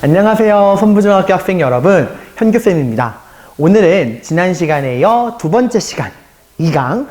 안녕하세요. 손부중학교 학생 여러분, 현규쌤입니다. 오늘은 지난 시간에 이어 두 번째 시간 2강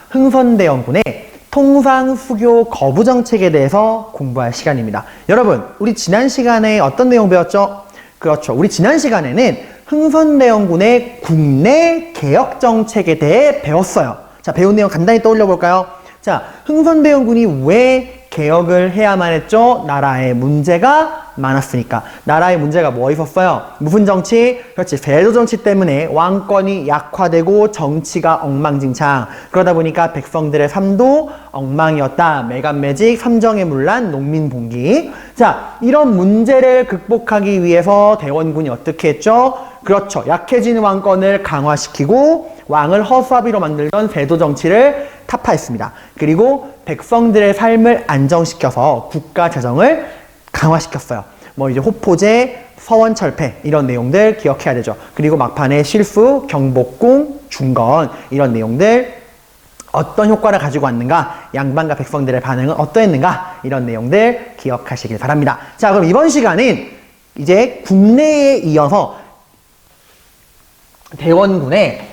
흥선대원군의 통상수교 거부정책에 대해서 공부할 시간입니다. 여러분, 우리 지난 시간에 어떤 내용 배웠죠? 그렇죠. 우리 지난 시간에는 흥선대원군의 국내 개혁정책에 대해 배웠어요. 자, 배운 내용 간단히 떠올려 볼까요? 자, 흥선대원군이 왜 개혁을 해야만 했죠? 나라에 문제가 많았으니까. 나라에 문제가 뭐 있었어요? 무슨 정치? 그렇지, 배도 정치 때문에 왕권이 약화되고 정치가 엉망진창. 그러다 보니까 백성들의 삶도 엉망이었다. 매간매직, 삼정의 문란, 농민봉기. 자, 이런 문제를 극복하기 위해서 대원군이 어떻게 했죠? 그렇죠, 약해지는 왕권을 강화시키고 왕을 허수아비로 만들던 세도 정치를 타파했습니다. 그리고 백성들의 삶을 안정시켜서 국가 재정을 강화시켰어요. 뭐 이제 호포제, 서원철폐 이런 내용들 기억해야 되죠. 그리고 막판에 실수, 경복궁, 중건 이런 내용들 어떤 효과를 가지고 왔는가, 양반과 백성들의 반응은 어떠했는가 이런 내용들 기억하시길 바랍니다. 자, 그럼 이번 시간은 이제 국내에 이어서 대원군의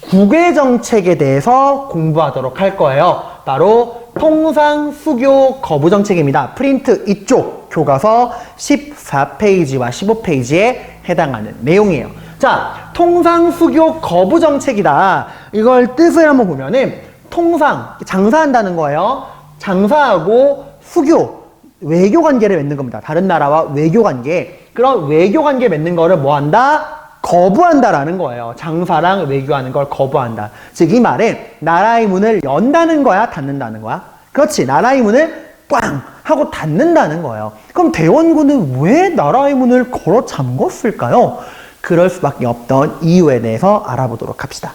국외정책에 대해서 공부하도록 할 거예요. 바로 통상수교 거부정책입니다. 프린트 이쪽 교과서 14페이지와 15페이지에 해당하는 내용이에요. 자, 통상수교 거부정책이다. 이걸 뜻을 한번 보면은 통상, 장사한다는 거예요. 장사하고 수교, 외교관계를 맺는 겁니다. 다른 나라와 외교관계. 그런 외교관계 맺는 거를 뭐 한다? 거부한다라는 거예요. 장사랑 외교하는 걸 거부한다. 즉, 이 말은 나라의 문을 연다는 거야, 닫는다는 거야? 그렇지, 나라의 문을 꽝 하고 닫는다는 거예요. 그럼 대원군은 왜 나라의 문을 걸어 잠궜을까요? 그럴 수밖에 없던 이유에 대해서 알아보도록 합시다.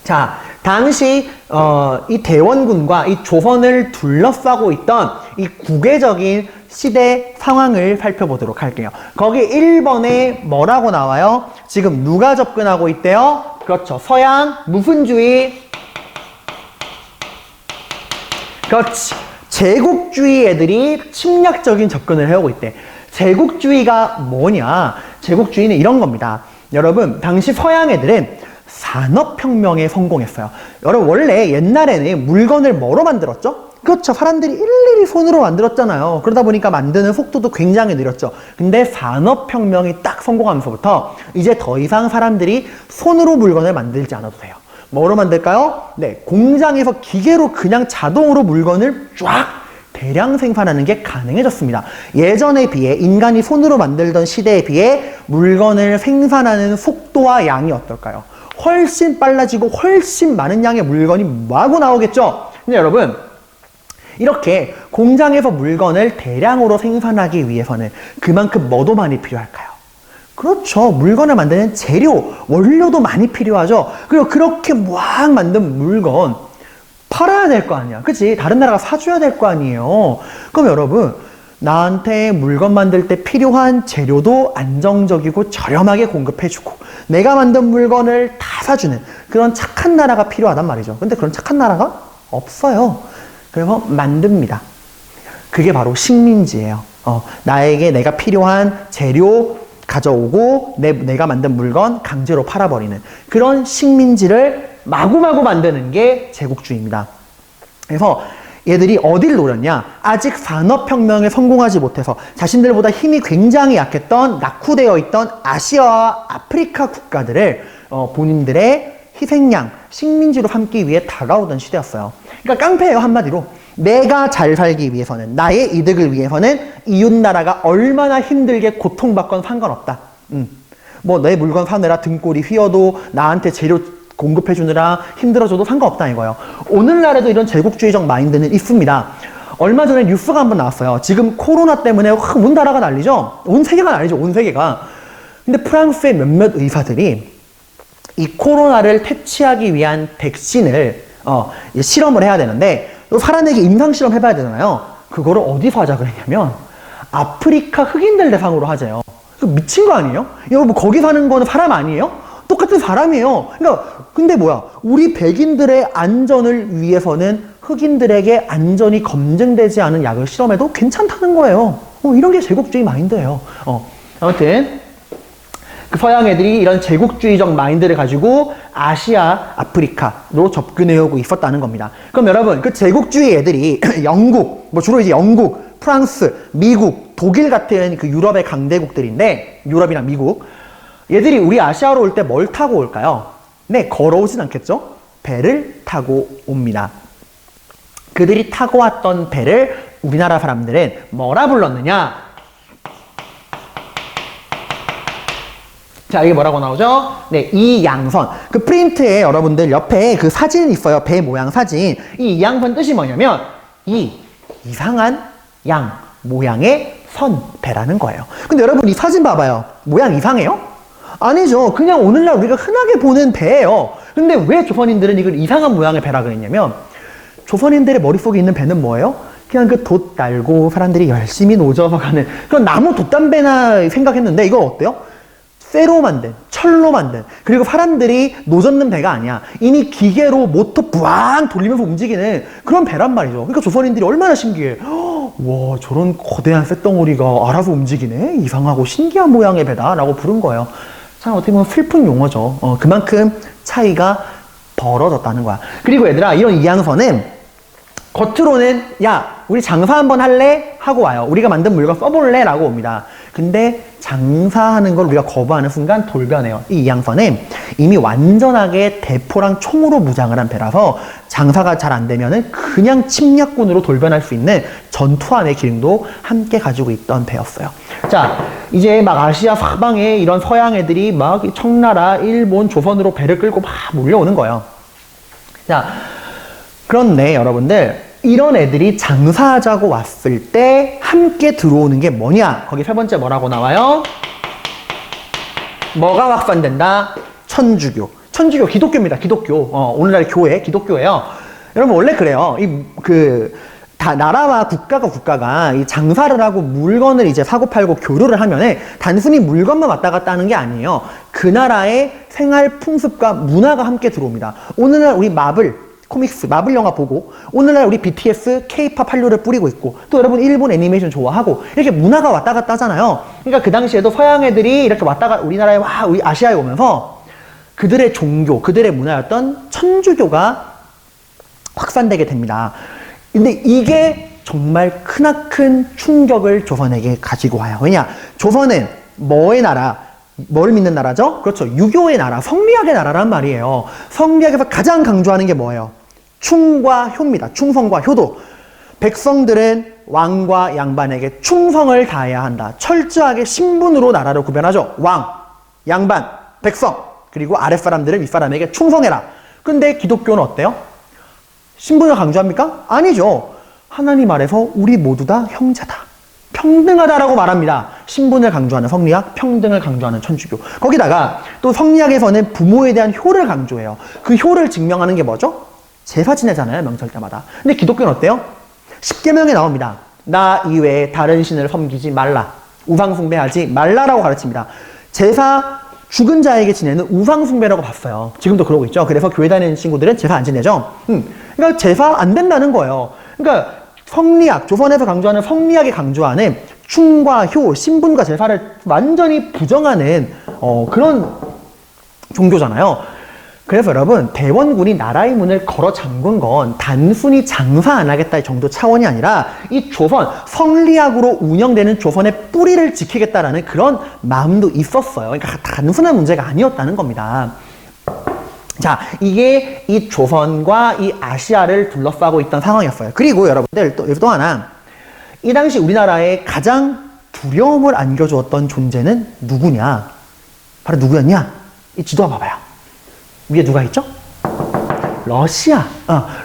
자, 당시 이 대원군과 이 조선을 둘러싸고 있던 이 국외적인 시대 상황을 살펴보도록 할게요. 거기 1번에 뭐라고 나와요? 지금 누가 접근하고 있대요? 그렇죠, 서양 무슨 주의? 그렇지, 제국주의 애들이 침략적인 접근을 해오고 있대. 제국주의가 뭐냐? 제국주의는 이런 겁니다. 여러분, 당시 서양 애들은 산업혁명에 성공했어요. 여러분, 원래 옛날에는 물건을 뭐로 만들었죠? 그렇죠, 사람들이 일일이 손으로 만들었잖아요. 그러다 보니까 만드는 속도도 굉장히 느렸죠. 근데 산업혁명이 딱 성공하면서부터 이제 더 이상 사람들이 손으로 물건을 만들지 않아도 돼요. 뭐로 만들까요? 네, 공장에서 기계로 그냥 자동으로 물건을 쫙 대량 생산하는 게 가능해졌습니다. 예전에 비해, 인간이 손으로 만들던 시대에 비해 물건을 생산하는 속도와 양이 어떨까요? 훨씬 빨라지고 훨씬 많은 양의 물건이 마구 나오겠죠? 근데 여러분, 이렇게 공장에서 물건을 대량으로 생산하기 위해서는 그만큼 뭐도 많이 필요할까요? 그렇죠, 물건을 만드는 재료, 원료도 많이 필요하죠. 그리고 그렇게 막 만든 물건 팔아야 될 거 아니야, 그치? 다른 나라가 사줘야 될 거 아니에요. 그럼 여러분, 나한테 물건 만들 때 필요한 재료도 안정적이고 저렴하게 공급해주고 내가 만든 물건을 다 사주는 그런 착한 나라가 필요하단 말이죠. 근데 그런 착한 나라가 없어요. 그래서 만듭니다. 그게 바로 식민지예요. 나에게 내가 필요한 재료 가져오고 내가 만든 물건 강제로 팔아버리는 그런 식민지를 마구마구 만드는 게 제국주의입니다. 그래서 얘들이 어딜 노렸냐? 아직 산업혁명에 성공하지 못해서 자신들보다 힘이 굉장히 약했던, 낙후되어 있던 아시아와 아프리카 국가들을 본인들의 희생양, 식민지로 삼기 위해 다가오던 시대였어요. 그러니까 깡패예요, 한마디로. 내가 잘 살기 위해서는, 나의 이득을 위해서는 이웃나라가 얼마나 힘들게 고통받건 상관없다. 뭐 내 물건 사느라 등골이 휘어도 나한테 재료 공급해주느라 힘들어져도 상관없다 이거예요. 오늘날에도 이런 제국주의적 마인드는 있습니다. 얼마 전에 뉴스가 한번 나왔어요. 지금 코로나 때문에 온 나라가 난리죠? 온 세계가 난리죠, 온 세계가. 근데 프랑스의 몇몇 의사들이 이 코로나를 퇴치하기 위한 백신을 실험을 해야 되는데 살아내기 임상실험 해봐야 되잖아요. 그거를 어디서 하자 그랬냐면 아프리카 흑인들 대상으로 하재요. 미친 거 아니에요? 여러분, 거기 사는 거는 사람 아니에요? 똑같은 사람이에요. 그러니까 근데 뭐야, 우리 백인들의 안전을 위해서는 흑인들에게 안전이 검증되지 않은 약을 실험해도 괜찮다는 거예요. 이런 게 제국주의 마인드예요. 아무튼 그 서양 애들이 이런 제국주의적 마인드를 가지고 아시아, 아프리카로 접근해오고 있었다는 겁니다. 그럼 여러분, 그 제국주의 애들이 영국, 주로 이제 영국, 프랑스, 미국, 독일 같은 그 유럽의 강대국들인데, 유럽이나 미국, 얘들이 우리 아시아로 올 때 뭘 타고 올까요? 네, 걸어오진 않겠죠? 배를 타고 옵니다. 그들이 타고 왔던 배를 우리나라 사람들은 뭐라 불렀느냐? 자, 이게 뭐라고 나오죠? 네, 이양선. 그 프린트에 여러분들 옆에 그 사진 있어요. 배 모양 사진. 이 이양선 뜻이 뭐냐면, 이상한 양 모양의 선, 배라는 거예요. 근데 여러분 이 사진 봐봐요. 모양 이상해요? 아니죠. 그냥 오늘날 우리가 흔하게 보는 배예요. 근데 왜 조선인들은 이걸 이상한 모양의 배라 그랬냐면, 조선인들의 머릿속에 있는 배는 뭐예요? 그냥 그 돛 달고 사람들이 열심히 노져서 가는 그런 나무 돛담배나 생각했는데, 이거 어때요? 쇠로 만든, 철로 만든, 그리고 사람들이 노젓는 배가 아니야. 이미 기계로 모터 부앙 돌리면서 움직이는 그런 배란 말이죠. 그러니까 조선인들이 얼마나 신기해. 와, 저런 거대한 쇳덩어리가 알아서 움직이네? 이상하고 신기한 모양의 배다 라고 부른 거예요. 참 어떻게 보면 슬픈 용어죠. 그만큼 차이가 벌어졌다는 거야. 그리고 얘들아, 이런 이양선은 겉으로는 야, 우리 장사 한번 할래? 하고 와요. 우리가 만든 물건 써볼래? 라고 옵니다. 근데 장사하는 걸 우리가 거부하는 순간 돌변해요. 이 이양선은 이미 완전하게 대포랑 총으로 무장을 한 배라서 장사가 잘 안 되면은 그냥 침략군으로 돌변할 수 있는 전투함의 기능도 함께 가지고 있던 배였어요. 자, 이제 막 아시아 사방에 이런 서양 애들이 막 청나라, 일본, 조선으로 배를 끌고 막 몰려오는 거예요. 자, 그런데 여러분들, 이런 애들이 장사하자고 왔을 때 함께 들어오는 게 뭐냐? 거기 세 번째 뭐라고 나와요? 뭐가 확산된다? 천주교. 천주교, 기독교입니다. 기독교. 오늘날 교회, 기독교예요. 여러분 원래 그래요. 나라와 국가가 이 장사를 하고 물건을 이제 사고 팔고 교류를 하면은 단순히 물건만 왔다 갔다 하는 게 아니에요. 그 나라의 생활 풍습과 문화가 함께 들어옵니다. 오늘날 우리 코믹스, 마블 영화 보고, 오늘날 우리 BTS, K-팝 한류를 뿌리고 있고, 또 여러분 일본 애니메이션 좋아하고, 이렇게 문화가 왔다 갔다 하잖아요. 그러니까 그 당시에도 서양 애들이 이렇게 우리 나라에 우리 아시아에 오면서 그들의 종교, 그들의 문화였던 천주교가 확산되게 됩니다. 근데 이게 정말 크나큰 충격을 조선에게 가지고 와요. 왜냐? 조선은 뭐의 나라? 뭘 믿는 나라죠? 그렇죠. 유교의 나라, 성리학의 나라란 말이에요. 성리학에서 가장 강조하는 게 뭐예요? 충과 효입니다. 충성과 효도. 백성들은 왕과 양반에게 충성을 다해야 한다. 철저하게 신분으로 나라를 구별하죠. 왕, 양반, 백성, 그리고 아랫사람들은 윗사람에게 충성해라. 근데 기독교는 어때요? 신분을 강조합니까? 아니죠. 하나님 아래서 우리 모두 다 형제다. 평등하다라고 말합니다. 신분을 강조하는 성리학, 평등을 강조하는 천주교. 거기다가 또 성리학에서는 부모에 대한 효를 강조해요. 그 효를 증명하는 게 뭐죠? 제사 지내잖아요, 명절 때마다. 근데 기독교는 어때요? 십계명에 나옵니다. 나 이외에 다른 신을 섬기지 말라. 우상 숭배하지 말라라고 가르칩니다. 제사 죽은 자에게 지내는 우상 숭배라고 봤어요. 지금도 그러고 있죠. 그래서 교회 다니는 친구들은 제사 안 지내죠. 그러니까 제사 안 된다는 거예요. 그러니까 성리학, 조선에서 강조하는 성리학이 강조하는 충과 효, 신분과 제사를 완전히 부정하는 그런 종교잖아요. 그래서 여러분, 대원군이 나라의 문을 걸어 잠근 건 단순히 장사 안 하겠다 정도 차원이 아니라 이 조선, 성리학으로 운영되는 조선의 뿌리를 지키겠다라는 그런 마음도 있었어요. 그러니까 단순한 문제가 아니었다는 겁니다. 자, 이게 이 조선과 이 아시아를 둘러싸고 있던 상황이었어요. 그리고 여러분들 또 하나, 이 당시 우리나라에 가장 두려움을 안겨주었던 존재는 누구냐? 바로 누구였냐? 이 지도 봐봐요. 위에 누가 있죠? 러시아.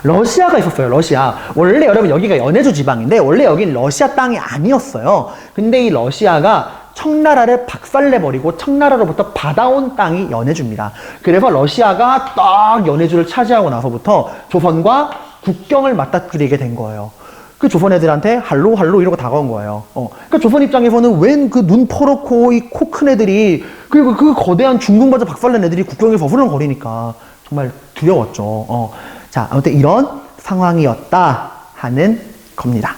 러시아가 있었어요. 러시아. 원래 여러분 여기가 연해주 지방인데 원래 여긴 러시아 땅이 아니었어요. 근데 이 러시아가 청나라를 박살내버리고 청나라로부터 받아온 땅이 연해주입니다. 그래서 러시아가 딱 연해주를 차지하고 나서부터 조선과 국경을 맞닥뜨리게 된 거예요. 그 조선 애들한테 할로 이러고 다가온 거예요. 그러니까 조선 입장에서는 웬 그 눈 퍼렇고 이 코 큰 애들이 그리고 그 거대한 중궁받아 박살낸 애들이 국경에서 허물렁거리니까 정말 두려웠죠. 자, 아무튼 이런 상황이었다 하는 겁니다.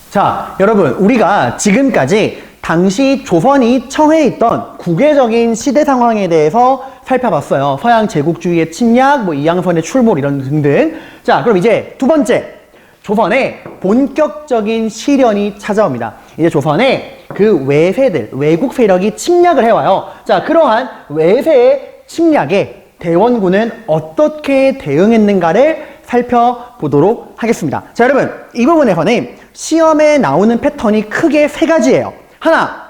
자, 여러분, 우리가 지금까지 당시 조선이 처해 있던 국외적인 시대 상황에 대해서 살펴봤어요. 서양 제국주의의 침략, 뭐 이양선의 출몰 이런 등등. 자, 그럼 이제 두 번째, 조선의 본격적인 시련이 찾아옵니다. 이제 조선에 그 외세들, 외국 세력이 침략을 해와요. 자, 그러한 외세의 침략에 대원군은 어떻게 대응했는가를 살펴보도록 하겠습니다. 자, 여러분, 이 부분에서는 시험에 나오는 패턴이 크게 세 가지예요. 하나,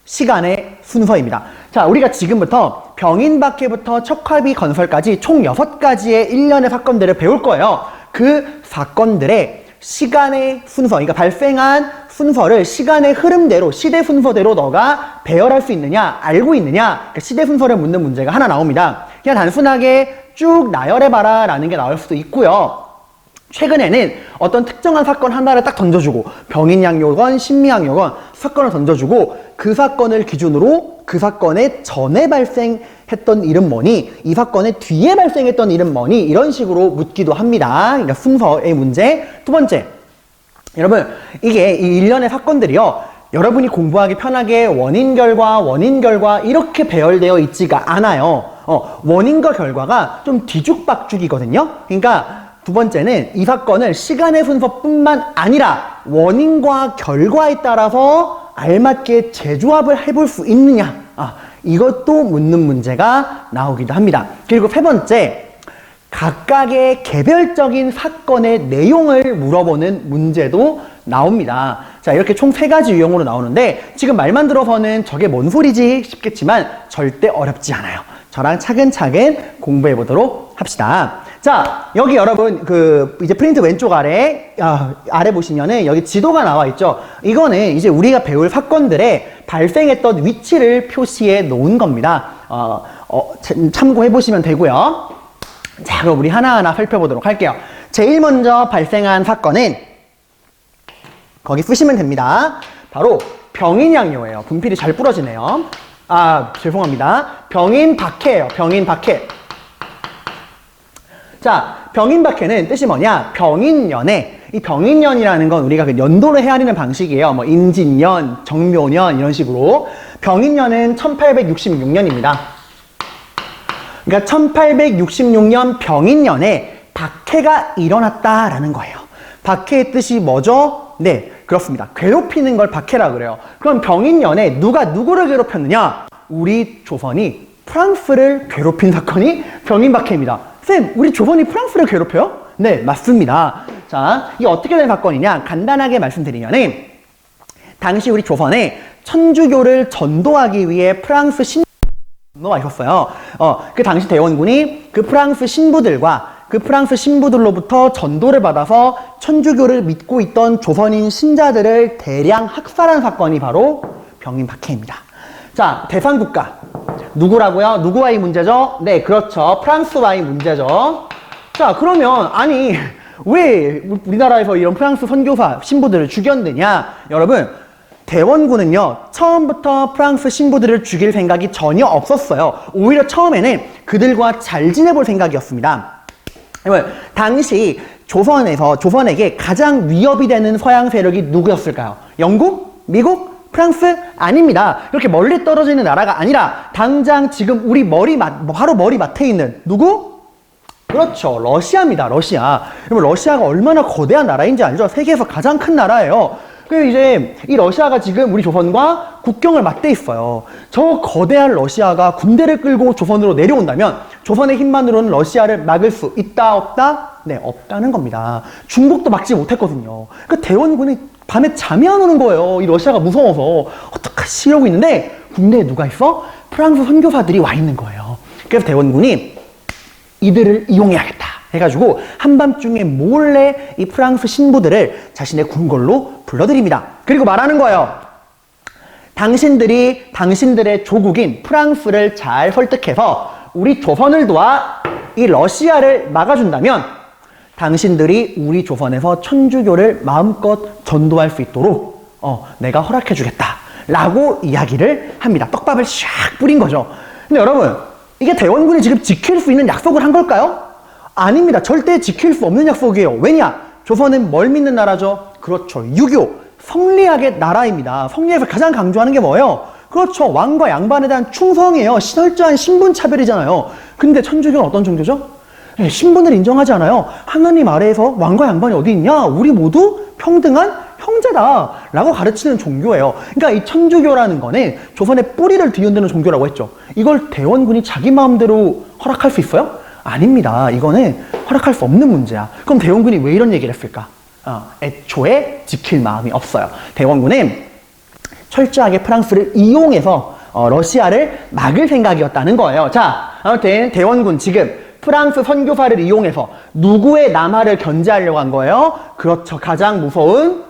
시간의 순서입니다. 자, 우리가 지금부터 병인박해부터 척화비 건설까지 총 6가지의 일련의 사건들을 배울 거예요. 그 사건들의 시간의 순서, 그러니까 발생한 순서를 시간의 흐름대로, 시대 순서대로 너가 배열할 수 있느냐, 알고 있느냐, 그러니까 시대 순서를 묻는 문제가 하나 나옵니다. 그냥 단순하게 쭉 나열해봐라 라는 게 나올 수도 있고요. 최근에는 어떤 특정한 사건 하나를 딱 던져주고 병인양요건, 신미양요건 사건을 던져주고 그 사건을 기준으로 그 사건의 전에 발생했던 일은 뭐니, 이 사건의 뒤에 발생했던 일은 뭐니, 이런 식으로 묻기도 합니다. 그러니까 순서의 문제. 두 번째, 여러분, 이게 이 일련의 사건들이요, 여러분이 공부하기 편하게 원인 결과 이렇게 배열되어 있지가 않아요. 원인과 결과가 좀 뒤죽박죽이거든요. 그러니까 두 번째는 이 사건을 시간의 순서뿐만 아니라 원인과 결과에 따라서 알맞게 재조합을 해볼 수 있느냐, 이것도 묻는 문제가 나오기도 합니다. 그리고 세 번째, 각각의 개별적인 사건의 내용을 물어보는 문제도 나옵니다. 자, 이렇게 총 3가지 유형으로 나오는데 지금 말만 들어서는 저게 뭔 소리지 싶겠지만 절대 어렵지 않아요. 저랑 차근차근 공부해 보도록 합시다. 자, 여기 여러분 이제 프린트 왼쪽 아래 보시면은 여기 지도가 나와 있죠. 이거는 이제 우리가 배울 사건들의 발생했던 위치를 표시해 놓은 겁니다. 참고해 보시면 되고요. 자, 그럼 우리 하나하나 살펴보도록 할게요. 제일 먼저 발생한 사건은 거기 쓰시면 됩니다. 바로 병인양요예요. 분필이 잘 부러지네요. 죄송합니다. 병인박해예요. 병인박해. 자, 병인박해는 뜻이 뭐냐? 병인년에, 이 병인년이라는 건 우리가 그 연도를 헤아리는 방식이에요. 뭐 임진년, 정묘년 이런 식으로. 병인년은 1866년입니다. 그러니까 1866년 병인년에 박해가 일어났다라는 거예요. 박해의 뜻이 뭐죠? 네, 그렇습니다. 괴롭히는 걸 박해라 그래요. 그럼 병인년에 누가 누구를 괴롭혔느냐? 우리 조선이 프랑스를 괴롭힌 사건이 병인박해입니다. 쌤, 우리 조선이 프랑스를 괴롭혀요? 네, 맞습니다. 자, 이게 어떻게 된 사건이냐? 간단하게 말씀드리면은 당시 우리 조선에 천주교를 전도하기 위해 프랑스 신부가 있었어요. 그 당시 대원군이 그 프랑스 신부들로부터 전도를 받아서 천주교를 믿고 있던 조선인 신자들을 대량 학살한 사건이 바로 병인박해입니다. 자, 대상국가. 누구라고요? 누구와의 문제죠? 네, 그렇죠. 프랑스와의 문제죠. 자, 그러면 아니 왜 우리나라에서 이런 프랑스 선교사 신부들을 죽였느냐? 여러분, 대원군은요, 처음부터 프랑스 신부들을 죽일 생각이 전혀 없었어요. 오히려 처음에는 그들과 잘 지내볼 생각이었습니다. 당시 조선에게 가장 위협이 되는 서양 세력이 누구였을까요? 영국? 미국? 프랑스? 아닙니다. 이렇게 멀리 떨어지는 나라가 아니라 당장 지금 우리 바로 머리맡에 있는 누구? 그렇죠. 러시아입니다. 러시아. 여러분, 러시아가 얼마나 거대한 나라인지 알죠? 세계에서 가장 큰 나라예요. 그리고 이제 이 러시아가 지금 우리 조선과 국경을 맞대 있어요. 저 거대한 러시아가 군대를 끌고 조선으로 내려온다면 조선의 힘만으로는 러시아를 막을 수 있다, 없다? 네, 없다는 겁니다. 중국도 막지 못했거든요. 그 대원군이 밤에 잠이 안 오는 거예요. 이 러시아가 무서워서. 어떡하지? 이러고 있는데 군대에 누가 있어? 프랑스 선교사들이 와 있는 거예요. 그래서 대원군이 이들을 이용해야겠다 해가지고 한밤중에 몰래 이 프랑스 신부들을 자신의 궁궐로 불러들입니다. 그리고 말하는 거예요. 당신들의 조국인 프랑스를 잘 설득해서 우리 조선을 도와 이 러시아를 막아준다면 당신들이 우리 조선에서 천주교를 마음껏 전도할 수 있도록 내가 허락해주겠다 라고 이야기를 합니다. 떡밥을 샥 뿌린 거죠. 근데 여러분, 이게 대원군이 지금 지킬 수 있는 약속을 한 걸까요? 아닙니다. 절대 지킬 수 없는 약속이에요. 왜냐? 조선은 뭘 믿는 나라죠? 그렇죠. 유교. 성리학의 나라입니다. 성리학에서 가장 강조하는 게 뭐예요? 그렇죠. 왕과 양반에 대한 충성이에요. 철저한 신분 차별이잖아요. 근데 천주교는 어떤 종교죠? 네, 신분을 인정하지 않아요. 하나님 아래에서 왕과 양반이 어디 있냐? 우리 모두 평등한 형제다 라고 가르치는 종교예요. 그러니까 이 천주교라는 거는 조선의 뿌리를 뒤흔드는 종교라고 했죠. 이걸 대원군이 자기 마음대로 허락할 수 있어요? 아닙니다. 이거는 허락할 수 없는 문제야. 그럼 대원군이 왜 이런 얘기를 했을까? 애초에 지킬 마음이 없어요. 대원군은 철저하게 프랑스를 이용해서 러시아를 막을 생각이었다는 거예요. 자, 아무튼 대원군 지금 프랑스 선교사를 이용해서 누구의 남하를 견제하려고 한 거예요? 그렇죠. 가장 무서운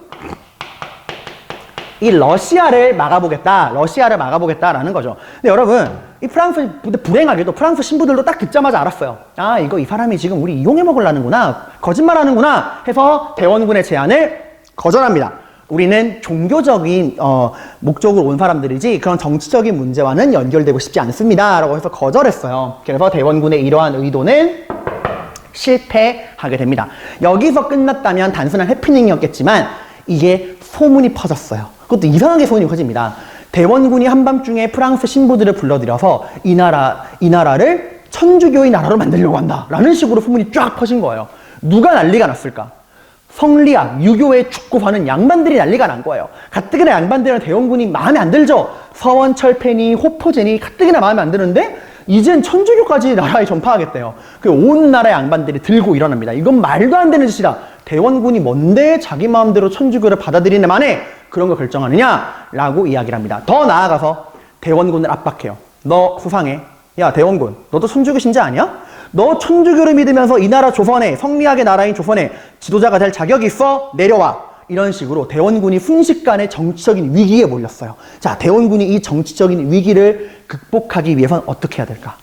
이 러시아를 막아보겠다라는 거죠. 근데 여러분, 이 프랑스, 불행하게도 프랑스 신부들도 딱 듣자마자 알았어요. 아, 이 사람이 지금 우리 이용해 먹으려는구나. 거짓말하는구나. 해서 대원군의 제안을 거절합니다. 우리는 종교적인 목적으로 온 사람들이지 그런 정치적인 문제와는 연결되고 싶지 않습니다. 라고 해서 거절했어요. 그래서 대원군의 이러한 의도는 실패하게 됩니다. 여기서 끝났다면 단순한 해프닝이었겠지만 이게 소문이 퍼졌어요. 그것도 이상하게 소문이 퍼집니다. 대원군이 한밤중에 프랑스 신부들을 불러들여서 이 나라를 천주교의 나라로 만들려고 한다 라는 식으로 소문이 쫙 퍼진 거예요. 누가 난리가 났을까? 성리학, 유교에 축구하는 양반들이 난리가 난 거예요. 가뜩이나 양반들은 대원군이 마음에 안 들죠. 서원철폐니 호포제니 가뜩이나 마음에 안 드는데 이젠 천주교까지 나라에 전파하겠대요. 온 나라의 양반들이 들고 일어납니다. 이건 말도 안 되는 짓이다. 대원군이 뭔데 자기 마음대로 천주교를 받아들이는 만에 그런 걸 결정하느냐라고 이야기를 합니다. 더 나아가서 대원군을 압박해요. 너 수상해. 야, 대원군, 너도 천주교 신자 아니야? 너 천주교를 믿으면서 이 나라 조선에, 성리학의 나라인 조선에 지도자가 될 자격이 있어? 내려와. 이런 식으로 대원군이 순식간에 정치적인 위기에 몰렸어요. 자, 대원군이 이 정치적인 위기를 극복하기 위해서는 어떻게 해야 될까?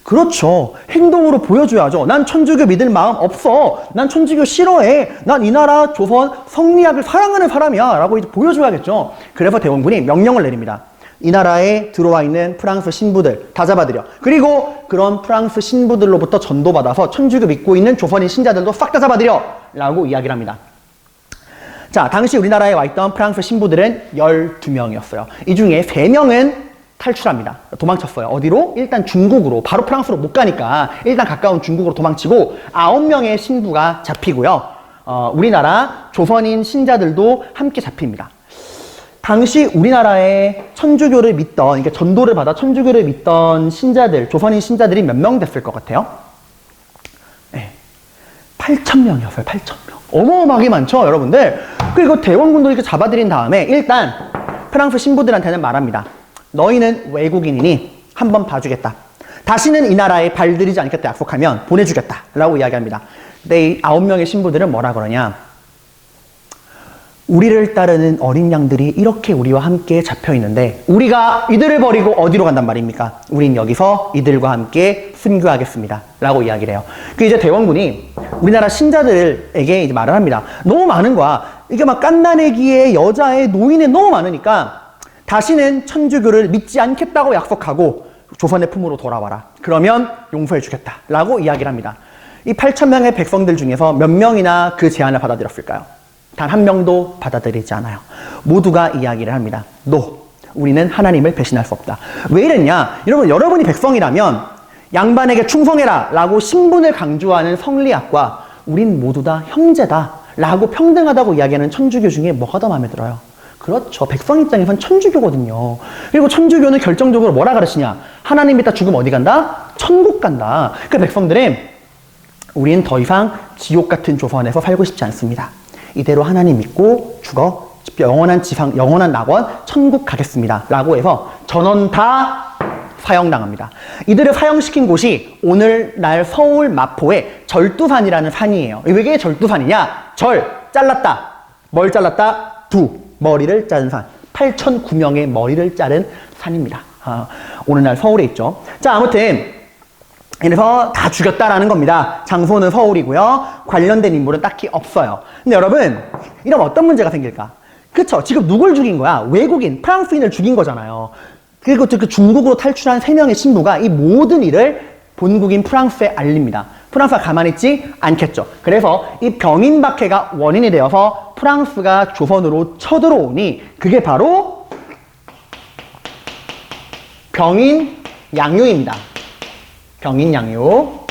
그렇죠. 행동으로 보여줘야죠. 난 천주교 믿을 마음 없어. 난 천주교 싫어해. 난 이 나라 조선 성리학을 사랑하는 사람이야. 라고 이제 보여줘야겠죠. 그래서 대원군이 명령을 내립니다. 이 나라에 들어와 있는 프랑스 신부들 다 잡아들여. 그리고 그런 프랑스 신부들로부터 전도받아서 천주교 믿고 있는 조선인 신자들도 싹 다 잡아들여. 라고 이야기를 합니다. 자, 당시 우리나라에 와 있던 프랑스 신부들은 12명이었어요. 이 중에 3명은 탈출합니다. 도망쳤어요. 어디로? 일단 중국으로. 바로 프랑스로 못 가니까 일단 가까운 중국으로 도망치고 9명의 신부가 잡히고요. 우리나라 조선인 신자들도 함께 잡힙니다. 당시 우리나라에 천주교를 믿던, 그러니까 전도를 받아 천주교를 믿던 신자들, 조선인 신자들이 몇 명 됐을 것 같아요? 네. 8,000명이었어요. 8,000명. 어마어마하게 많죠, 여러분들? 그리고 대원군도 이렇게 잡아들인 다음에 일단 프랑스 신부들한테는 말합니다. 너희는 외국인이니 한번 봐주겠다. 다시는 이 나라에 발들이지 않겠다 약속하면 보내주겠다. 라고 이야기합니다. 근데 이 9명의 신부들은 뭐라 그러냐? 우리를 따르는 어린 양들이 이렇게 우리와 함께 잡혀 있는데 우리가 이들을 버리고 어디로 간단 말입니까? 우린 여기서 이들과 함께 순교하겠습니다. 라고 이야기를 해요. 그 이제 대원군이 우리나라 신자들에게 이제 말을 합니다. 너무 많은 거야. 이게 막 깐난애기에 여자애 노인에 너무 많으니까 다시는 천주교를 믿지 않겠다고 약속하고 조선의 품으로 돌아와라. 그러면 용서해 주겠다. 라고 이야기를 합니다. 이 8,000명의 백성들 중에서 몇 명이나 그 제안을 받아들였을까요? 단 한 명도 받아들이지 않아요. 모두가 이야기를 합니다. 우리는 하나님을 배신할 수 없다. 왜 이랬냐? 여러분이 백성이라면 양반에게 충성해라 라고 신분을 강조하는 성리학과 우린 모두 다 형제다 라고 평등하다고 이야기하는 천주교 중에 뭐가 더 마음에 들어요? 그렇죠. 백성 입장에선 천주교거든요. 그리고 천주교는 결정적으로 뭐라 가르치냐? 하나님 믿다 죽으면 어디 간다? 천국 간다. 그 백성들은 우린 더 이상 지옥 같은 조선에서 살고 싶지 않습니다. 이대로 하나님 믿고 죽어 영원한 지상, 영원한 낙원, 천국 가겠습니다. 라고 해서 전원 다 사형당합니다. 이들을 사형시킨 곳이 오늘날 서울 마포의 절두산이라는 산이에요. 왜 절두산이냐? 잘랐다. 뭘 잘랐다? 머리를 자른 산. 8,009명의 머리를 자른 산입니다. 오늘날 서울에 있죠. 자, 아무튼 이래서 다 죽였다라는 겁니다. 장소는 서울이고요. 관련된 인물은 딱히 없어요. 근데 여러분, 이러면 어떤 문제가 생길까? 그쵸? 지금 누굴 죽인 거야? 외국인, 프랑스인을 죽인 거잖아요. 그리고 그 중국으로 탈출한 3명의 신부가 이 모든 일을 본국인 프랑스에 알립니다. 프랑스가 가만히 있지 않겠죠. 그래서 이 병인박해가 원인이 되어서 프랑스가 조선으로 쳐들어오니 그게 바로 병인양요입니다. 병인양요.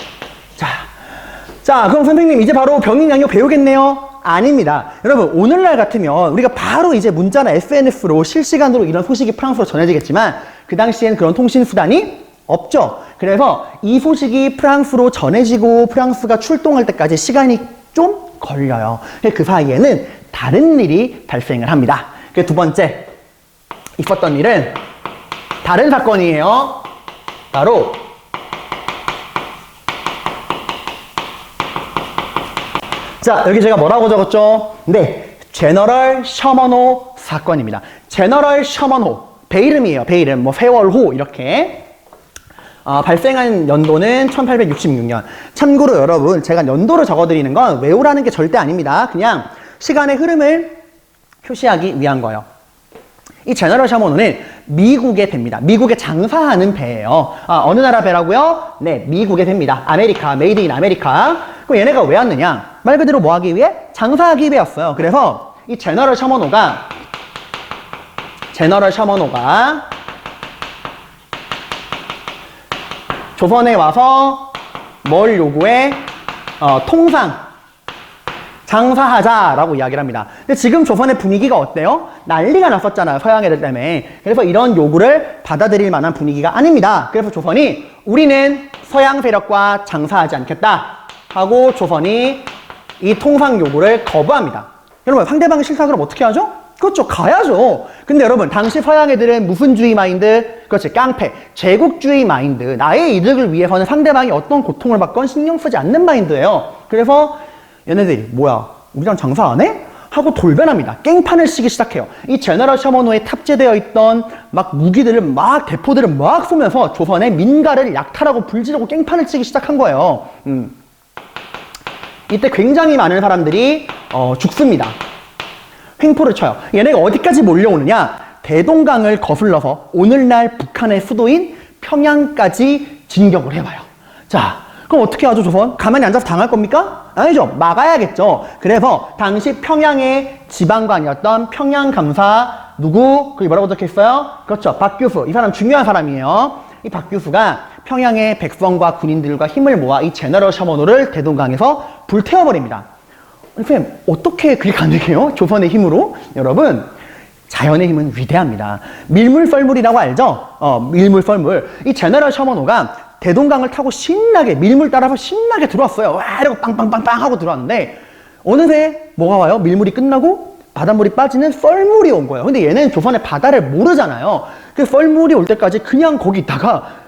자, 그럼 선생님 이제 바로 병인양요 배우겠네요? 아닙니다. 여러분, 오늘날 같으면 우리가 바로 이제 문자나 SNS로 실시간으로 이런 소식이 프랑스로 전해지겠지만 그 당시엔 그런 통신수단이 없죠. 그래서 이 소식이 프랑스로 전해지고 프랑스가 출동할 때까지 시간이 좀 걸려요. 그 사이에는 다른 일이 발생을 합니다. 그 두 번째 있었던 일은 다른 사건이에요. 바로 자, 여기 제가 뭐라고 적었죠? 네, 제너럴 셔먼호 사건입니다. 제너럴 셔먼호, 배이름이에요. 배이름, 뭐 세월호 이렇게 발생한 연도는 1866년. 참고로 여러분, 제가 연도를 적어드리는 건 외우라는 게 절대 아닙니다. 그냥 시간의 흐름을 표시하기 위한 거예요. 이 제너럴 셔먼호는 미국의 배입니다. 미국에 장사하는 배예요. 어느 나라 배라고요? 네, 미국의 배입니다. 아메리카, 메이드 인 아메리카. 그럼 얘네가 왜 왔느냐? 말 그대로 뭐 하기 위해? 장사하기 위해였어요. 그래서 이 제너럴 셔먼호가 조선에 와서 뭘 요구해? 통상 장사하자라고 이야기를 합니다. 근데 지금 조선의 분위기가 어때요? 난리가 났었잖아요. 서양 애들 때문에. 그래서 이런 요구를 받아들일 만한 분위기가 아닙니다. 그래서 조선이 우리는 서양 세력과 장사하지 않겠다 하고 조선이 이 통상 요구를 거부합니다. 여러분, 상대방이 싫다 그러면 어떻게 하죠? 그렇죠. 가야죠. 근데 여러분, 당시 서양 애들은 무슨 주의 마인드? 그렇지. 깡패. 제국주의 마인드. 나의 이득을 위해서는 상대방이 어떤 고통을 받건 신경 쓰지 않는 마인드예요. 그래서 얘네들이 뭐야? 우리랑 장사 안 해? 하고 돌변합니다. 깽판을 치기 시작해요. 이 제너럴 셔먼호에 탑재되어 있던 막 무기들을 막 대포들을 막 쏘면서 조선의 민가를 약탈하고 불지르고 깽판을 치기 시작한 거예요. 이때 굉장히 많은 사람들이 죽습니다. 횡포를 쳐요. 얘네가 어디까지 몰려오느냐? 대동강을 거슬러서 오늘날 북한의 수도인 평양까지 진격을 해봐요. 자, 그럼 어떻게 하죠, 조선? 가만히 앉아서 당할 겁니까? 아니죠. 막아야겠죠. 그래서 당시 평양의 지방관이었던 평양감사 누구? 그게 뭐라고 적혀있어요? 그렇죠. 박규수. 이 사람 중요한 사람이에요. 이 박규수가 평양의 백성과 군인들과 힘을 모아 이 제너럴 셔먼호를 대동강에서 불태워버립니다. 선생님, 어떻게 그게 가능해요? 조선의 힘으로? 여러분, 자연의 힘은 위대합니다. 밀물썰물이라고 알죠? 밀물썰물. 이 제너럴 셔먼호가 대동강을 타고 신나게, 밀물 따라서 신나게 들어왔어요. 와, 이러고 빵빵빵빵 하고 들어왔는데, 어느새 뭐가 와요? 밀물이 끝나고 바닷물이 빠지는 썰물이 온 거예요. 근데 얘는 조선의 바다를 모르잖아요. 그 썰물이 올 때까지 그냥 거기 있다가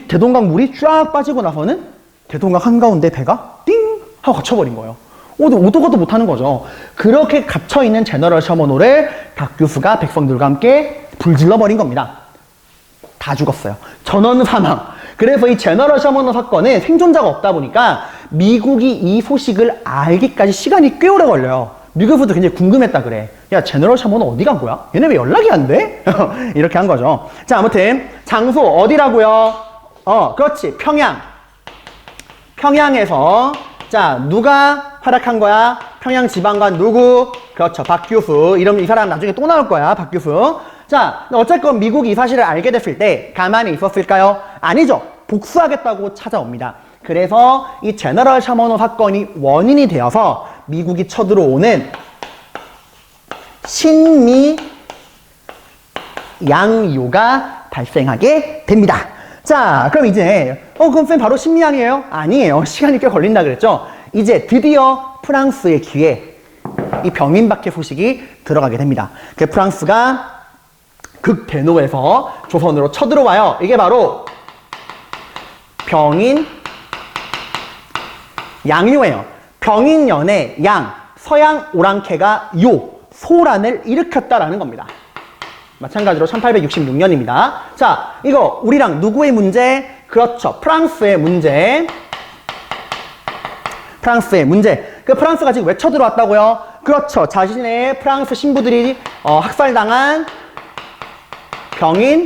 대동강 물이 쫙 빠지고 나서는 대동강 한가운데 배가 띵! 하고 갇혀버린 거예요. 오도 가도 못하는 거죠. 그렇게 갇혀있는 제너럴 셔먼호를 박규수가 백성들과 함께 불질러버린 겁니다. 다 죽었어요. 전원 사망. 그래서 이 제너럴 셔먼호 사건은 생존자가 없다 보니까 미국이 이 소식을 알기까지 시간이 꽤 오래 걸려요. 미국에서도 굉장히 궁금했다 그래. 야, 제너럴 셔먼호 어디 간 거야? 얘네 왜 연락이 안 돼? 이렇게 한 거죠. 자, 아무튼 장소 어디라고요? 그렇지. 평양. 평양에서 자, 누가 활약한 거야? 평양 지방관 누구? 그렇죠. 박규수. 이러면 이 사람 나중에 또 나올 거야. 박규수. 자, 어쨌건 미국이 이 사실을 알게 됐을 때 가만히 있었을까요? 아니죠. 복수하겠다고 찾아옵니다. 그래서 이 제너럴 셔먼호 사건이 원인이 되어서 미국이 쳐들어오는 신미 양요가 발생하게 됩니다. 자, 그럼 이제 그럼 쌤 바로 신미양이에요? 아니에요. 시간이 꽤 걸린다 그랬죠? 이제 드디어 프랑스의 귀에 이 병인박해 소식이 들어가게 됩니다. 그 프랑스가 극대노에서 조선으로 쳐들어와요. 이게 바로 병인 양요예요. 병인연의 양, 서양 오랑캐가 요, 소란을 일으켰다라는 겁니다. 마찬가지로 1866년입니다. 자, 이거 우리랑 누구의 문제? 그렇죠. 프랑스의 문제. 프랑스의 문제. 그 프랑스가 지금 왜 쳐들어왔다고요? 그렇죠. 자신의 프랑스 신부들이 학살당한 병인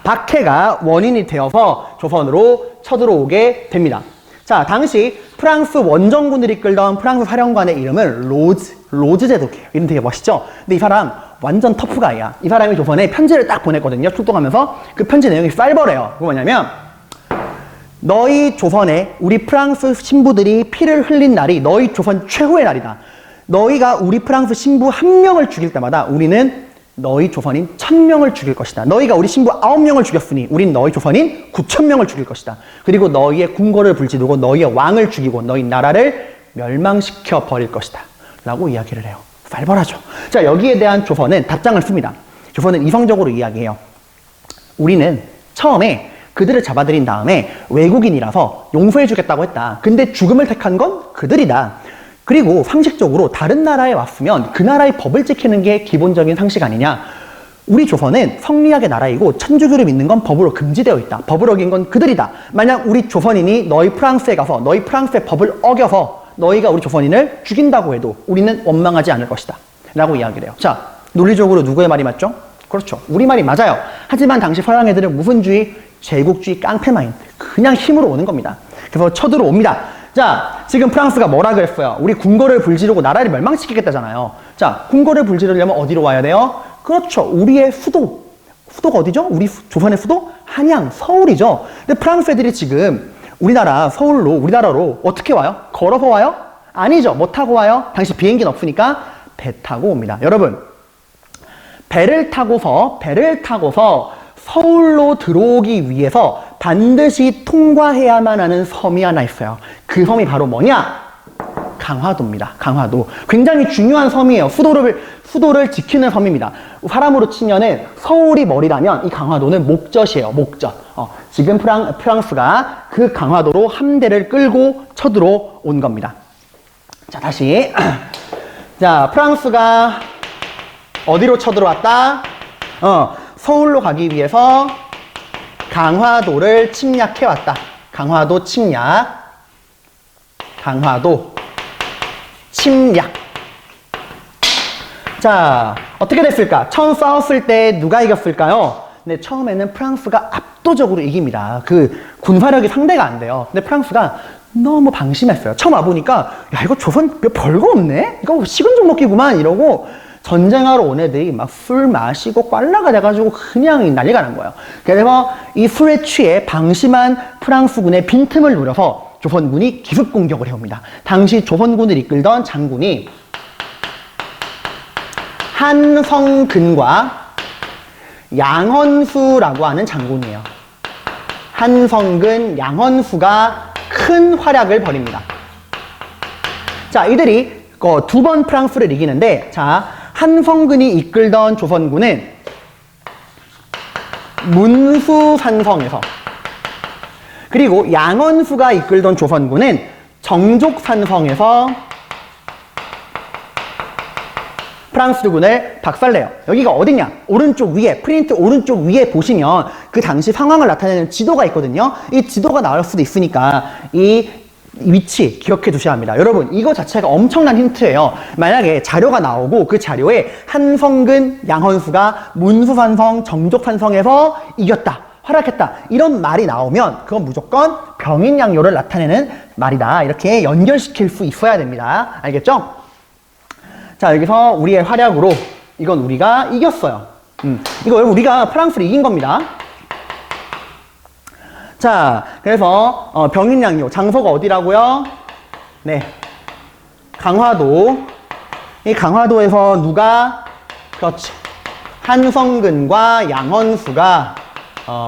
박해가 원인이 되어서 조선으로 쳐들어오게 됩니다. 자, 당시 프랑스 원정군을 이끌던 프랑스 사령관의 이름은 로즈 제독이에요. 이름 되게 멋있죠? 근데 이 사람 완전 터프가이야. 이 사람이 조선에 편지를 딱 보냈거든요. 출동하면서. 그 편지 내용이 쌀벌해요. 그거 뭐냐면, 너희 조선에 우리 프랑스 신부들이 피를 흘린 날이 너희 조선 최후의 날이다. 너희가 우리 프랑스 신부 1명을 죽일 때마다 우리는 너희 조선인 1000명을 죽일 것이다. 너희가 우리 신부 9명을 죽였으니 우린 너희 조선인 9000명을 죽일 것이다. 그리고 너희의 궁궐을 불지르고 너희의 왕을 죽이고 너희 나라를 멸망시켜 버릴 것이다. 라고 이야기를 해요. 살벌하죠. 자, 여기에 대한 조선은 답장을 씁니다. 조선은 이성적으로 이야기해요. 우리는 처음에 그들을 잡아들인 다음에 외국인이라서 용서해주겠다고 했다. 근데 죽음을 택한 건 그들이다. 그리고 상식적으로 다른 나라에 왔으면 그 나라의 법을 지키는 게 기본적인 상식 아니냐. 우리 조선은 성리학의 나라이고 천주교를 믿는 건 법으로 금지되어 있다. 법을 어긴 건 그들이다. 만약 우리 조선인이 너희 프랑스에 가서 너희 프랑스의 법을 어겨서 너희가 우리 조선인을 죽인다고 해도 우리는 원망하지 않을 것이다. 라고 이야기를 해요. 자, 논리적으로 누구의 말이 맞죠? 그렇죠. 우리 말이 맞아요. 하지만 당시 서양 애들은 무슨 주의? 제국주의 깡패마인. 그냥 힘으로 오는 겁니다. 그래서 쳐들어옵니다. 자, 지금 프랑스가 뭐라 그랬어요? 우리 궁궐을 불지르고 나라를 멸망시키겠다잖아요. 자, 궁궐을 불지르려면 어디로 와야 돼요? 그렇죠. 우리의 수도. 수도가 어디죠? 우리 조선의 수도? 한양, 서울이죠. 근데 프랑스 애들이 지금 우리나라 우리나라로 어떻게 와요? 걸어서 와요? 아니죠. 뭐 타고 와요? 당시 비행기는 없으니까 배 타고 옵니다. 여러분, 배를 타고서 서울로 들어오기 위해서 반드시 통과해야만 하는 섬이 하나 있어요. 그 섬이 바로 뭐냐? 강화도입니다. 강화도. 굉장히 중요한 섬이에요. 수도를 지키는 섬입니다. 사람으로 치면은 서울이 머리라면 이 강화도는 목젖이에요. 목젖. 지금 프랑스가 그 강화도로 함대를 끌고 쳐들어온 겁니다. 자, 다시. 자, 프랑스가 어디로 쳐들어왔다? 서울로 가기 위해서 강화도를 침략해왔다. 강화도 침략. 자, 어떻게 됐을까? 처음 싸웠을 때 누가 이겼을까요? 네, 처음에는 프랑스가 압도적으로 이깁니다. 그 군사력이 상대가 안 돼요. 근데 프랑스가 너무 방심했어요. 처음 와보니까 야, 이거 조선 별거 없네? 이거 식은 죽 먹기구만 이러고 전쟁하러 온 애들이 막 술 마시고 꽐라가 돼가지고 그냥 난리가 난 거예요. 그래서 이 술에 취해 방심한 프랑스군의 빈틈을 노려서 조선군이 기습 공격을 해옵니다. 당시 조선군을 이끌던 장군이 한성근과 양헌수라고 하는 장군이에요. 한성근, 양헌수가 큰 활약을 벌입니다. 자, 이들이 두 번 프랑스를 이기는데, 자, 한성근이 이끌던 조선군은 문수산성에서, 그리고 양헌수가 이끌던 조선군은 정족산성에서 프랑스군을 박살내요. 여기가 어디냐? 오른쪽 위에, 프린트 오른쪽 위에 보시면 그 당시 상황을 나타내는 지도가 있거든요. 이 지도가 나올 수도 있으니까 이 위치 기억해 두셔야 합니다. 여러분, 이거 자체가 엄청난 힌트예요. 만약에 자료가 나오고 그 자료에 한성근, 양헌수가 문수산성, 정족산성에서 이겼다, 활약했다, 이런 말이 나오면 그건 무조건 병인양요를 나타내는 말이다. 이렇게 연결시킬 수 있어야 됩니다. 알겠죠? 자, 여기서 우리의 활약으로 이건 우리가 이겼어요. 이거 우리가 프랑스를 이긴 겁니다. 자, 그래서 병인양요, 장소가 어디라고요? 네, 강화도. 이 강화도에서 누가? 그렇지, 한성근과 양헌수가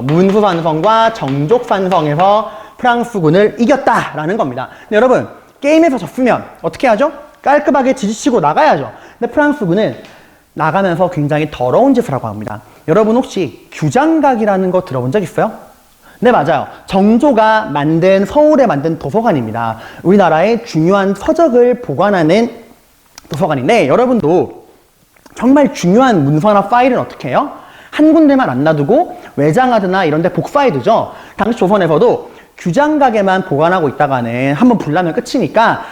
문수산성과 정족산성에서 프랑스군을 이겼다라는 겁니다. 근데 여러분, 게임에서 졌으면 어떻게 하죠? 깔끔하게 지지치고 나가야죠. 근데 프랑스군은 나가면서 굉장히 더러운 짓을 하고 합니다. 여러분, 혹시 규장각이라는 거 들어본 적 있어요? 네, 맞아요. 정조가 만든, 서울에 만든 도서관입니다. 우리나라의 중요한 서적을 보관하는 도서관인데, 여러분도 정말 중요한 문서나 파일은 어떻게 해요? 한 군데만 안 놔두고 외장하드나 이런 데 복사해두죠. 당시 조선에서도 규장각에만 보관하고 있다가는 한번 불나면 끝이니까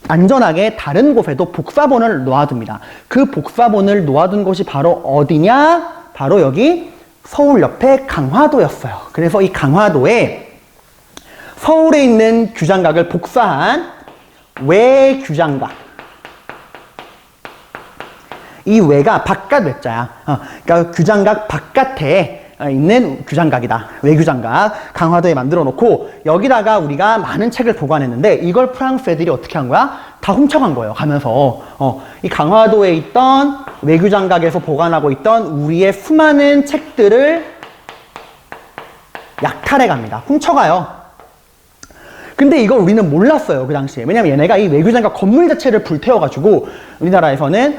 안전하게 다른 곳에도 복사본을 놓아둡니다. 그 복사본을 놓아둔 곳이 바로 어디냐? 바로 여기 서울 옆에 강화도였어요. 그래서 이 강화도에 서울에 있는 규장각을 복사한 외규장각. 이 외가 바깥 외자야. 그러니까 규장각 바깥에 있는 규장각이다. 외규장각. 강화도에 만들어 놓고 여기다가 우리가 많은 책을 보관했는데 이걸 프랑스 애들이 어떻게 한 거야? 다 훔쳐간 거예요. 가면서. 이 강화도에 있던 외규장각에서 보관하고 있던 우리의 수많은 책들을 약탈해 갑니다. 훔쳐가요. 근데 이걸 우리는 몰랐어요, 그 당시에. 왜냐면 얘네가 이 외교장각 건물 자체를 불태워가지고 우리나라에서는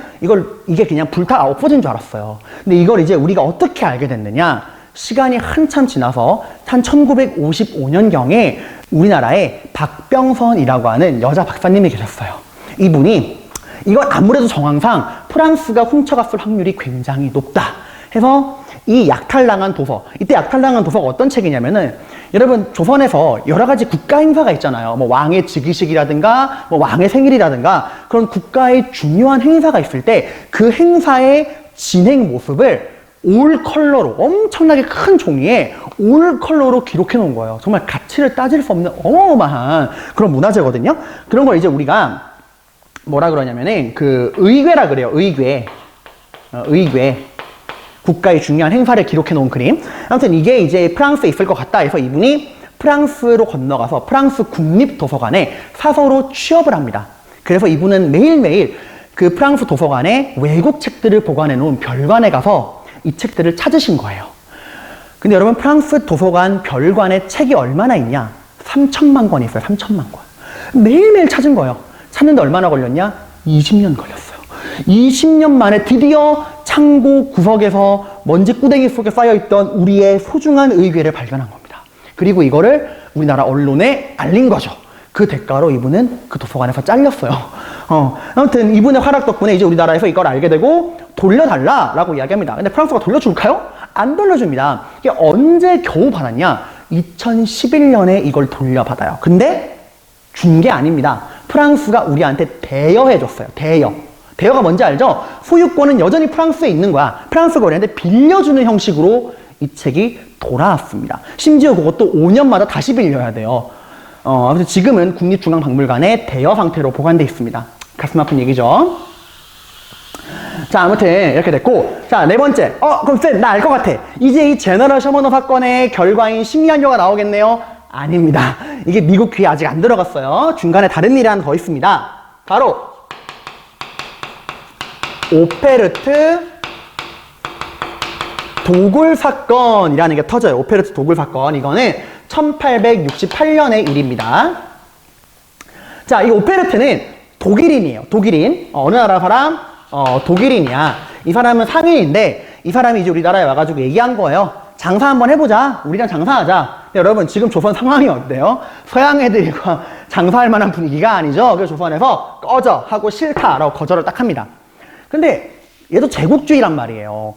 이게 그냥 없어진 줄 알았어요. 근데 이걸 이제 우리가 어떻게 알게 됐느냐? 시간이 한참 지나서 한 1955년경에 우리나라에 박병선이라고 하는 여자 박사님이 계셨어요. 이분이 이걸 아무래도 정황상 프랑스가 훔쳐갔을 확률이 굉장히 높다 해서 이 약탈당한 도서, 이때 약탈당한 도서가 어떤 책이냐면은 여러분 조선에서 여러 가지 국가 행사가 있잖아요. 뭐 왕의 즉위식이라든가 뭐 왕의 생일이라든가 그런 국가의 중요한 행사가 있을 때 그 행사의 진행 모습을 올 컬러로 엄청나게 큰 종이에 올 컬러로 기록해 놓은 거예요. 정말 가치를 따질 수 없는 어마어마한 그런 문화재거든요. 그런 걸 이제 우리가 뭐라 그러냐면은 그 의궤라 그래요. 의궤. 국가의 중요한 행사를 기록해 놓은 그림. 아무튼 이게 이제 프랑스에 있을 것 같다 해서 이분이 프랑스로 건너가서 프랑스 국립도서관에 사서로 취업을 합니다. 그래서 이분은 매일매일 그 프랑스 도서관에 외국 책들을 보관해 놓은 별관에 가서 이 책들을 찾으신 거예요. 근데 여러분 프랑스 도서관 별관에 책이 얼마나 있냐? 3천만 권이 있어요. 3천만 권. 매일매일 찾은 거예요. 찾는데 얼마나 걸렸냐? 20년 걸렸어요. 20년 만에 드디어 창고 구석에서 먼지 꾸댕이 속에 쌓여있던 우리의 소중한 의궤를 발견한 겁니다. 그리고 이거를 우리나라 언론에 알린 거죠. 그 대가로 이분은 그 도서관에서 잘렸어요. 아무튼 이분의 활약 덕분에 이제 우리나라에서 이걸 알게 되고 돌려달라라고 이야기합니다. 근데 프랑스가 돌려줄까요? 안 돌려줍니다. 이게 언제 겨우 받았냐? 2011년에 이걸 돌려받아요. 근데 준 게 아닙니다. 프랑스가 우리한테 대여해줬어요. 대여가 뭔지 알죠? 소유권은 여전히 프랑스에 있는 거야. 프랑스가 우리한테 빌려주는 형식으로 이 책이 돌아왔습니다. 심지어 그것도 5년마다 다시 빌려야 돼요. 아무튼 지금은 국립중앙박물관에 대여 상태로 보관되어 있습니다. 가슴 아픈 얘기죠. 자, 아무튼 이렇게 됐고, 자, 네 번째. 그럼 쌤, 나 알 것 같아. 이제 이 제너럴 셔머너 사건의 결과인 심리학료가 나오겠네요. 아닙니다. 이게 미국 귀에 아직 안 들어갔어요. 중간에 다른 일이 하나 더 있습니다. 바로 오페르트 도굴 사건이라는 게 터져요. 오페르트 도굴 사건. 이거는 1868년의 일입니다. 자, 이 오페르트는 독일인이에요. 독일인. 어느 나라 사람? 독일인이야. 이 사람은 상인인데 이 사람이 이제 우리나라에 와가지고 얘기한 거예요. 장사 한번 해보자. 우리랑 장사하자. 근데 여러분 지금 조선 상황이 어때요? 서양 애들과 장사할 만한 분위기가 아니죠. 그래서 조선에서 꺼져 하고 싫다라고 거절을 딱 합니다. 근데 얘도 제국주의란 말이에요.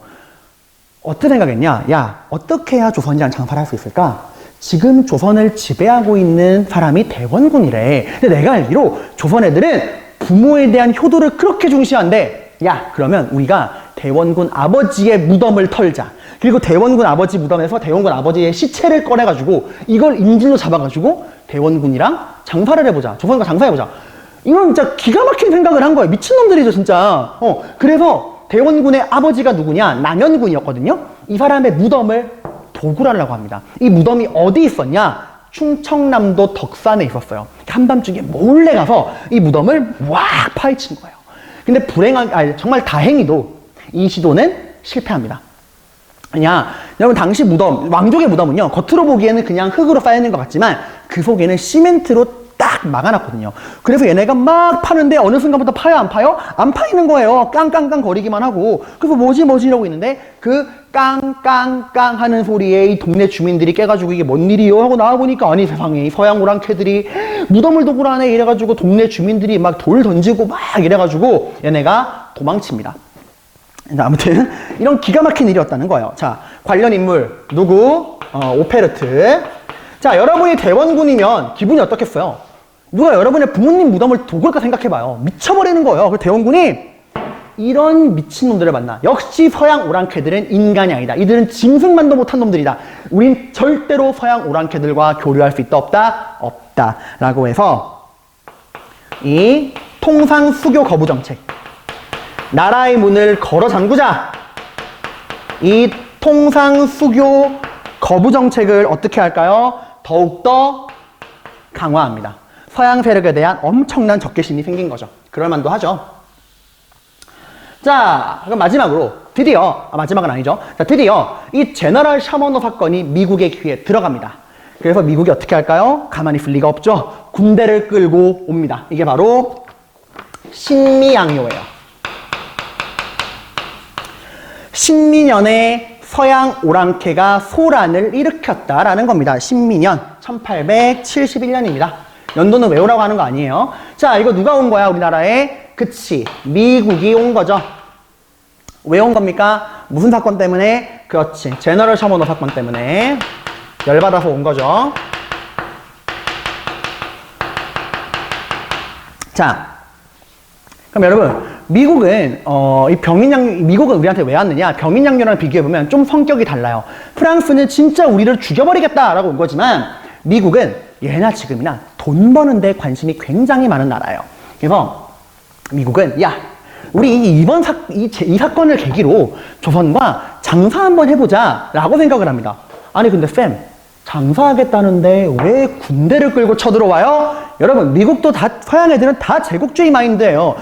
어떻게 생각했냐? 야, 어떻게 해야 조선이랑 장사를 할 수 있을까? 지금 조선을 지배하고 있는 사람이 대원군이래. 근데 내가 알기로 조선 애들은 부모에 대한 효도를 그렇게 중시한대. 야, 그러면 우리가 대원군 아버지의 무덤을 털자. 그리고 대원군 아버지 무덤에서 대원군 아버지의 시체를 꺼내가지고 이걸 인질로 잡아가지고 대원군이랑 장사를 해보자. 조선과 장사해보자. 이건 진짜 기가 막힌 생각을 한 거예요. 미친놈들이죠, 진짜. 그래서 대원군의 아버지가 누구냐? 남현군이었거든요. 이 사람의 무덤을 도굴하려고 합니다. 이 무덤이 어디 있었냐? 충청남도 덕산에 있었어요. 한밤중에 몰래 가서 이 무덤을 왁 파헤친 거예요. 근데 정말 다행히도 이 시도는 실패합니다. 여러분 당시 무덤, 왕족의 무덤은요, 겉으로 보기에는 그냥 흙으로 쌓여있는 것 같지만 그 속에는 시멘트로 딱 막아놨거든요. 그래서 얘네가 막 파는데 어느 순간부터 파요, 안 파요? 안 파이는 거예요. 깡깡깡 거리기만 하고. 그래서 뭐지 이러고 있는데 그 깡깡깡 하는 소리에 이 동네 주민들이 깨가지고 이게 뭔 일이요? 하고 나와보니까 아니 세상에 이 서양 오랑캐들이 무덤을 도굴하네 이래가지고 동네 주민들이 막 돌 던지고 막 이래가지고 얘네가 도망칩니다. 아무튼 이런 기가 막힌 일이었다는 거예요. 자, 관련 인물 누구? 오페르트. 자, 여러분이 대원군이면 기분이 어떻겠어요? 누가 여러분의 부모님 무덤을 도굴까 생각해봐요. 미쳐버리는 거예요. 그 대원군이 이런 미친놈들을 만나. 역시 서양 오랑캐들은 인간이 아니다. 이들은 짐승만도 못한 놈들이다. 우린 절대로 서양 오랑캐들과 교류할 수 있다 없다? 없다. 라고 해서 이 통상 수교 거부 정책, 나라의 문을 걸어 잠그자. 이 통상 수교 거부 정책을 어떻게 할까요? 더욱더 강화합니다. 서양 세력에 대한 엄청난 적개심이 생긴 거죠. 그럴만도 하죠. 자, 그럼 마지막으로 드디어, 마지막은 아니죠. 자, 드디어 이 제너럴 샤머너 사건이 미국의 귀에 들어갑니다. 그래서 미국이 어떻게 할까요? 가만히 있을 리가 없죠. 군대를 끌고 옵니다. 이게 바로 신미양요예요. 신미년에 서양 오랑캐가 소란을 일으켰다라는 겁니다. 신미년 1871년입니다. 연도는 외우라고 하는 거 아니에요. 자, 이거 누가 온 거야, 우리나라에? 그치, 미국이 온 거죠. 왜 온 겁니까? 무슨 사건 때문에? 그렇지, 제너럴 샤머너 사건 때문에 열받아서 온 거죠. 자, 그럼 여러분, 미국은 미국은 우리한테 왜 왔느냐? 병인양요랑 비교해보면 좀 성격이 달라요. 프랑스는 진짜 우리를 죽여버리겠다라고 온 거지만 미국은 예나 지금이나 돈 버는 데 관심이 굉장히 많은 나라예요. 그래서 미국은 야, 우리 이 사건을 계기로 조선과 장사 한번 해보자 라고 생각을 합니다. 아니 근데 쌤, 장사하겠다는데 왜 군대를 끌고 쳐들어와요? 여러분, 미국도 다, 서양 애들은 다 제국주의 마인드예요.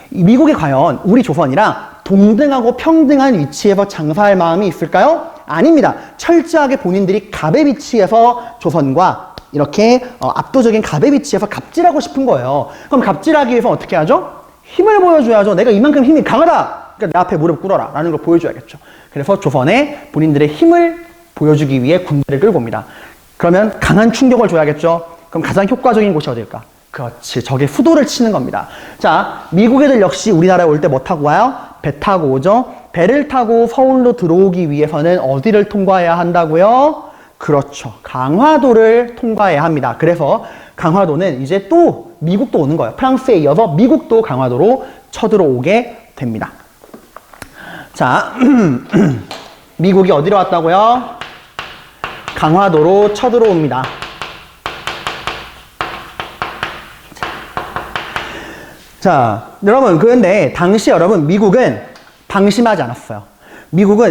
미국이 과연 우리 조선이랑 동등하고 평등한 위치에서 장사할 마음이 있을까요? 아닙니다. 철저하게 본인들이 갑의 위치에서 조선과 이렇게 압도적인 갑의 위치에서 갑질하고 싶은 거예요. 그럼 갑질하기 위해서 어떻게 하죠? 힘을 보여줘야죠. 내가 이만큼 힘이 강하다. 그러니까 내 앞에 무릎 꿇어라 라는 걸 보여줘야겠죠. 그래서 조선에 본인들의 힘을 보여주기 위해 군대를 끌고 옵니다. 그러면 강한 충격을 줘야겠죠. 그럼 가장 효과적인 곳이 어딜까? 그렇지, 적의 수도를 치는 겁니다. 자, 미국 애들 역시 우리나라에 올 때 뭐 타고 와요? 배 타고 오죠. 배를 타고 서울로 들어오기 위해서는 어디를 통과해야 한다고요? 그렇죠, 강화도를 통과해야 합니다. 그래서 강화도는 이제 또 미국도 오는 거예요. 프랑스에 이어서 미국도 강화도로 쳐들어오게 됩니다. 자, 미국이 어디로 왔다고요? 강화도로 쳐들어옵니다. 자, 여러분, 그런데 당시 여러분, 미국은 방심하지 않았어요.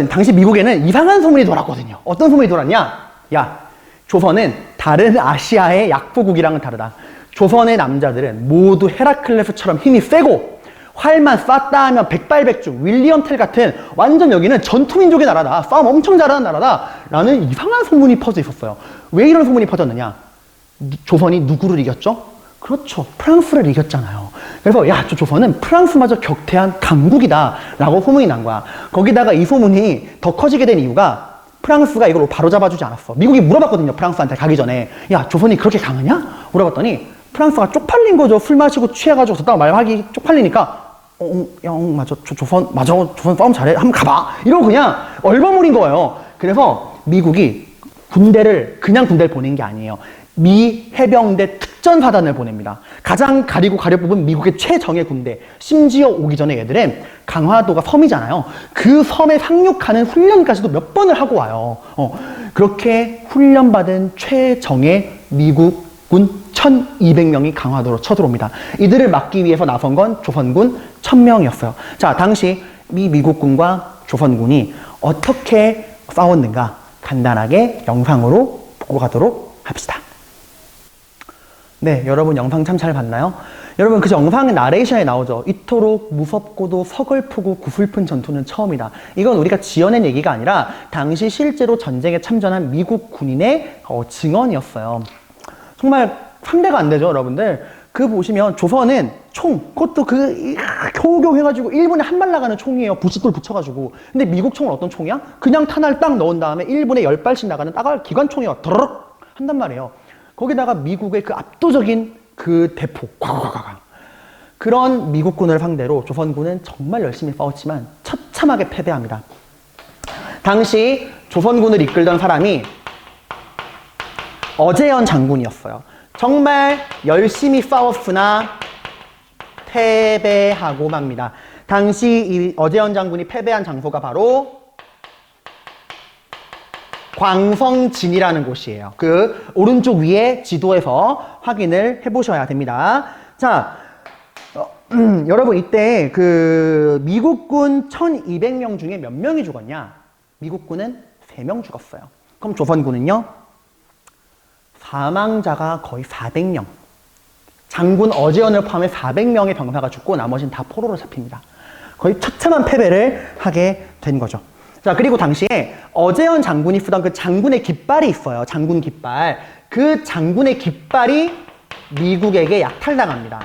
당시 미국에는 이상한 소문이 돌았거든요. 어떤 소문이 돌았냐? 야, 조선은 다른 아시아의 약부국이랑은 다르다. 조선의 남자들은 모두 헤라클레스처럼 힘이 세고 활만 쐈다 하면 백발백중, 윌리엄 텔 같은 완전 여기는 전투민족의 나라다. 싸움 엄청 잘하는 나라다. 라는 이상한 소문이 퍼져 있었어요. 왜 이런 소문이 퍼졌느냐? 조선이 누구를 이겼죠? 그렇죠, 프랑스를 이겼잖아요. 그래서 야, 저 조선은 프랑스마저 격퇴한 강국이다 라고 소문이 난 거야. 거기다가 이 소문이 더 커지게 된 이유가 프랑스가 이걸 바로잡아주지 않았어. 미국이 물어봤거든요, 프랑스한테 가기 전에. 야, 조선이 그렇게 강하냐? 물어봤더니 프랑스가 쪽팔린 거죠. 술 마시고 취해가지고 졌다고 말하기 쪽팔리니까 맞아, 조선 싸움 잘해, 한번 가봐 이러고 그냥 얼버무린 거예요. 그래서 미국이 군대를 보낸 게 아니에요. 미 해병대 특전사단을 보냅니다. 가장 가리고 가려 뽑은 미국의 최정예 군대. 심지어 오기 전에 얘들은 강화도가 섬이잖아요. 그 섬에 상륙하는 훈련까지도 몇 번을 하고 와요. 그렇게 훈련받은 최정예 미국군 1200명이 강화도로 쳐들어옵니다. 이들을 막기 위해서 나선 건 조선군 1000명이었어요. 자, 당시 미국군과 조선군이 어떻게 싸웠는가 간단하게 영상으로 보고 가도록 합시다. 네, 여러분 영상 참 잘 봤나요? 여러분, 그 영상의 나레이션에 나오죠. 이토록 무섭고도 서글프고 구슬픈 전투는 처음이다. 이건 우리가 지어낸 얘기가 아니라 당시 실제로 전쟁에 참전한 미국 군인의 증언이었어요. 정말 상대가 안 되죠, 여러분들. 그 보시면 조선은 총, 그것도 겨우겨우 해가지고 1분에 한 발 나가는 총이에요. 부싯돌 붙여가지고. 근데 미국 총은 어떤 총이야? 그냥 탄알 딱 넣은 다음에 1분에 10발씩 나가는 따갈 기관총이에요. 드르륵 한단 말이에요. 거기다가 미국의 그 압도적인 그 대폭, 꽉꽉꽉. 그런 미국군을 상대로 조선군은 정말 열심히 싸웠지만 처참하게 패배합니다. 당시 조선군을 이끌던 사람이 어제연 장군이었어요. 정말 열심히 싸웠으나 패배하고 맙니다. 당시 이 어제현 장군이 패배한 장소가 바로 광성진이라는 곳이에요. 그 오른쪽 위에 지도에서 확인을 해보셔야 됩니다. 자, 여러분 이때 그 미국군 1200명 중에 몇 명이 죽었냐? 미국군은 3명 죽었어요. 그럼 조선군은요? 사망자가 거의 400명. 장군 어제현을 포함해 400명의 병사가 죽고 나머지는 다 포로로 잡힙니다. 거의 처참한 패배를 하게 된 거죠. 자, 그리고 당시에 어제현 장군이 쓰던 그 장군의 깃발이 있어요. 장군 깃발. 그 장군의 깃발이 미국에게 약탈당합니다.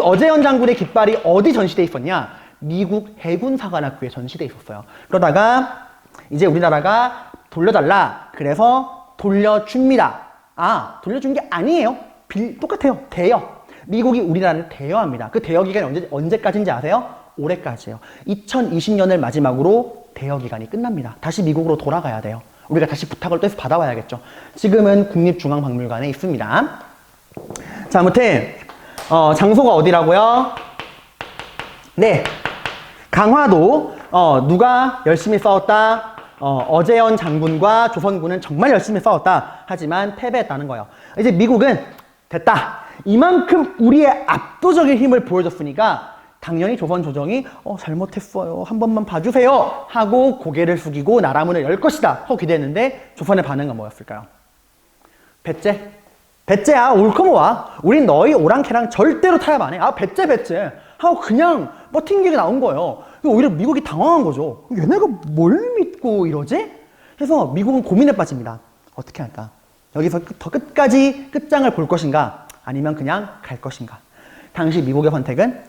어제현 장군의 깃발이 어디 전시돼 있었냐? 미국 해군사관학교에 전시돼 있었어요. 그러다가 이제 우리나라가 돌려달라. 그래서 돌려줍니다. 아, 돌려준 게 아니에요. 똑같아요. 대여. 미국이 우리나라를 대여합니다. 그 대여 기간이 언제까지인지 아세요? 올해까지예요. 2020년을 마지막으로 대여 기간이 끝납니다. 다시 미국으로 돌아가야 돼요. 우리가 다시 부탁을 또 해서 받아와야겠죠. 지금은 국립중앙박물관에 있습니다. 자, 아무튼 장소가 어디라고요? 네, 강화도. 누가 열심히 싸웠다? 어제현 장군과 조선군은 정말 열심히 싸웠다. 하지만 패배했다는 거예요. 이제 미국은 됐다. 이만큼 우리의 압도적인 힘을 보여줬으니까 당연히 조선 조정이 잘못했어요. 한 번만 봐주세요. 하고 고개를 숙이고 나라문을 열 것이다. 하고 기대했는데 조선의 반응은 뭐였을까요? 배째? 배째야, 올 거면 와. 우린 너희 오랑캐랑 절대로 타협 안 해. 아, 배째. 하고 그냥 튕기게 나온 거예요. 오히려 미국이 당황한 거죠. 얘네가 뭘 믿고 이러지? 해서 미국은 고민에 빠집니다. 어떻게 할까? 여기서 더 끝까지 끝장을 볼 것인가? 아니면 그냥 갈 것인가? 당시 미국의 선택은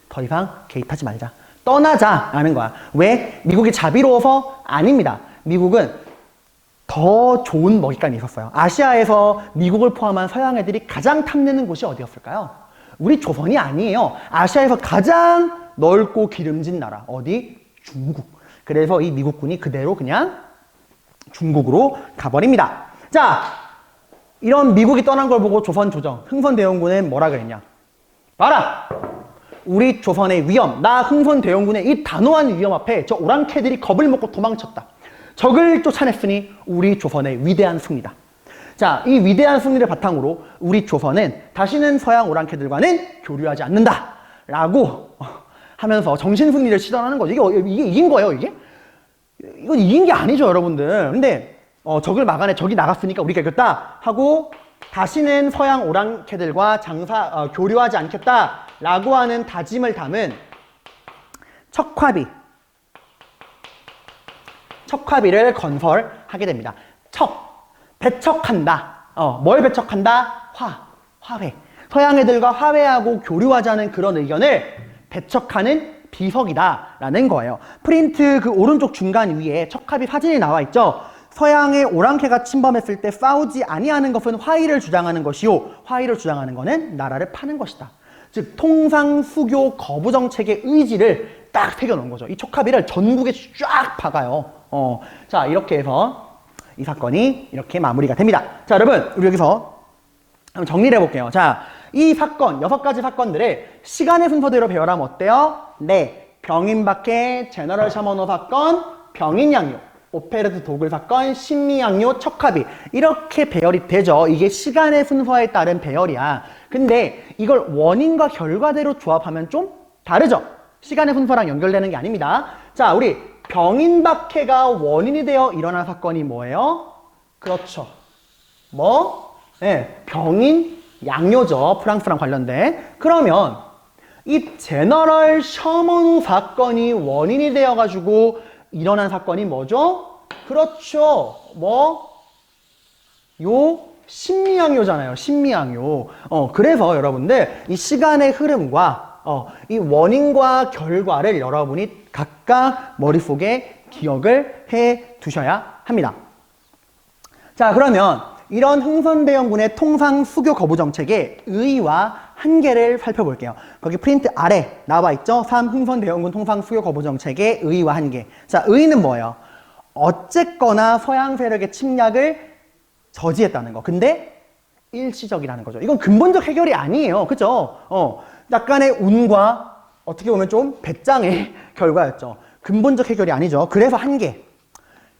더 이상 개입하지 말자. 떠나자라는 거야. 왜? 미국이 자비로워서? 아닙니다. 미국은 더 좋은 먹잇감이 있었어요. 아시아에서 미국을 포함한 서양 애들이 가장 탐내는 곳이 어디였을까요? 우리 조선이 아니에요. 아시아에서 가장 넓고 기름진 나라. 어디? 중국. 그래서 이 미국군이 그대로 그냥 중국으로 가버립니다. 자, 이런 미국이 떠난 걸 보고 조선 조정, 흥선대원군은 뭐라 그랬냐? 봐라! 우리 조선의 위험, 나 흥선대원군의 이 단호한 위험 앞에 저 오랑캐들이 겁을 먹고 도망쳤다. 적을 쫓아냈으니 우리 조선의 위대한 승리다. 자, 이 위대한 승리를 바탕으로 우리 조선은 다시는 서양 오랑캐들과는 교류하지 않는다. 라고 하면서 정신승리를 시전하는 거죠. 이게 이긴 거예요, 이게? 이건 이긴 게 아니죠, 여러분들. 근데 적을 막아내, 적이 나갔으니까 우리가 이겼다 하고 다시는 서양 오랑캐들과 교류하지 않겠다라고 하는 다짐을 담은 척화비를 건설하게 됩니다. 배척한다. 뭘 배척한다? 화해. 서양 애들과 화해하고 교류하자는 그런 의견을 배척하는 비석이다라는 거예요. 프린트 그 오른쪽 중간 위에 척화비 사진이 나와 있죠. 서양의 오랑캐가 침범했을 때 싸우지 아니하는 것은 화의를 주장하는 것이요. 화의를 주장하는 것은 나라를 파는 것이다. 즉 통상수교 거부 정책의 의지를 딱 새겨놓은 거죠. 이 척화비를 전국에 쫙 박아요. 자, 이렇게 해서 이 사건이 이렇게 마무리가 됩니다. 자, 여러분, 우리 여기서 한번 정리를 해볼게요. 자, 이 사건, 6가지 사건들을 시간의 순서대로 배열하면 어때요? 네, 병인박해, 제너럴 샤머노 사건, 병인양요, 오페르트 도굴 사건, 신미양요, 척화비 이렇게 배열이 되죠. 이게 시간의 순서에 따른 배열이야. 근데 이걸 원인과 결과대로 조합하면 좀 다르죠? 시간의 순서랑 연결되는 게 아닙니다. 자, 우리 병인박해가 원인이 되어 일어난 사건이 뭐예요? 그렇죠. 네, 병인 양요죠. 프랑스랑 관련된. 그러면 이 제너럴 셔먼우 사건이 원인이 되어가지고 일어난 사건이 뭐죠? 그렇죠. 신미양요잖아요. 신미양요. 그래서 여러분들 이 시간의 흐름과 이 원인과 결과를 여러분이 각각 머릿속에 기억을 해 두셔야 합니다. 자, 그러면 이런 흥선대원군의 통상 수교 거부 정책의 의의와 한계를 살펴볼게요. 거기 프린트 아래 나와 있죠? 3. 흥선대원군 통상 수교 거부 정책의 의의와 한계. 자, 의의는 뭐예요? 어쨌거나 서양 세력의 침략을 저지했다는 거. 근데 일시적이라는 거죠. 이건 근본적 해결이 아니에요. 그죠? 약간의 운과 어떻게 보면 좀 배짱의 결과였죠. 근본적 해결이 아니죠. 그래서 한계.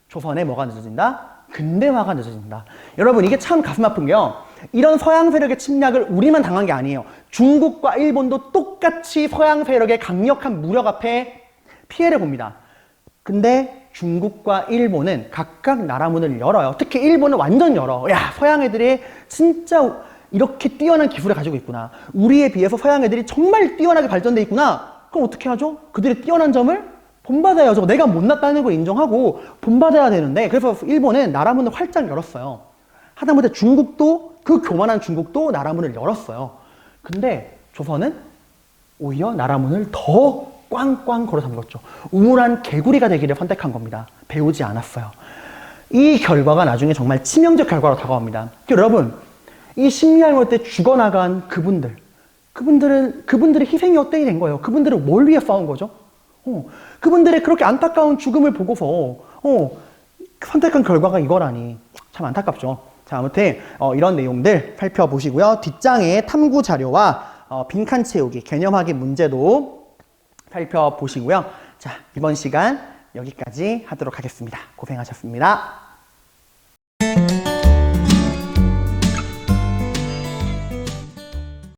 조선에 뭐가 늦어진다? 근대화가 늦어진다. 여러분 이게 참 가슴 아픈 게요. 이런 서양 세력의 침략을 우리만 당한 게 아니에요. 중국과 일본도 똑같이 서양 세력의 강력한 무력 앞에 피해를 봅니다. 근데 중국과 일본은 각각 나라 문을 열어요. 특히 일본은 완전 열어. 야, 서양 애들이 진짜 이렇게 뛰어난 기술을 가지고 있구나. 우리에 비해서 서양 애들이 정말 뛰어나게 발전돼 있구나. 그럼 어떻게 하죠? 그들의 뛰어난 점을 본받아야죠. 내가 못났다는 걸 인정하고 본받아야 되는데, 그래서 일본은 나라 문을 활짝 열었어요. 하다못해 중국도, 그 교만한 중국도 나라 문을 열었어요. 근데 조선은 오히려 나라 문을 더 꽝꽝 걸어 잠궜죠. 우물한 개구리가 되기를 선택한 겁니다. 배우지 않았어요. 이 결과가 나중에 정말 치명적 결과로 다가옵니다. 여러분, 이 심리학을 때 죽어나간 그분들의 희생이 어떻게 된 거예요? 그분들은 뭘 위해 싸운 거죠? 그분들의 그렇게 안타까운 죽음을 보고서 선택한 결과가 이거라니 참 안타깝죠. 자, 아무튼 이런 내용들 살펴보시고요. 뒷장에 탐구 자료와 빈칸 채우기, 개념 확인 문제도 살펴보시고요. 자, 이번 시간 여기까지 하도록 하겠습니다. 고생하셨습니다.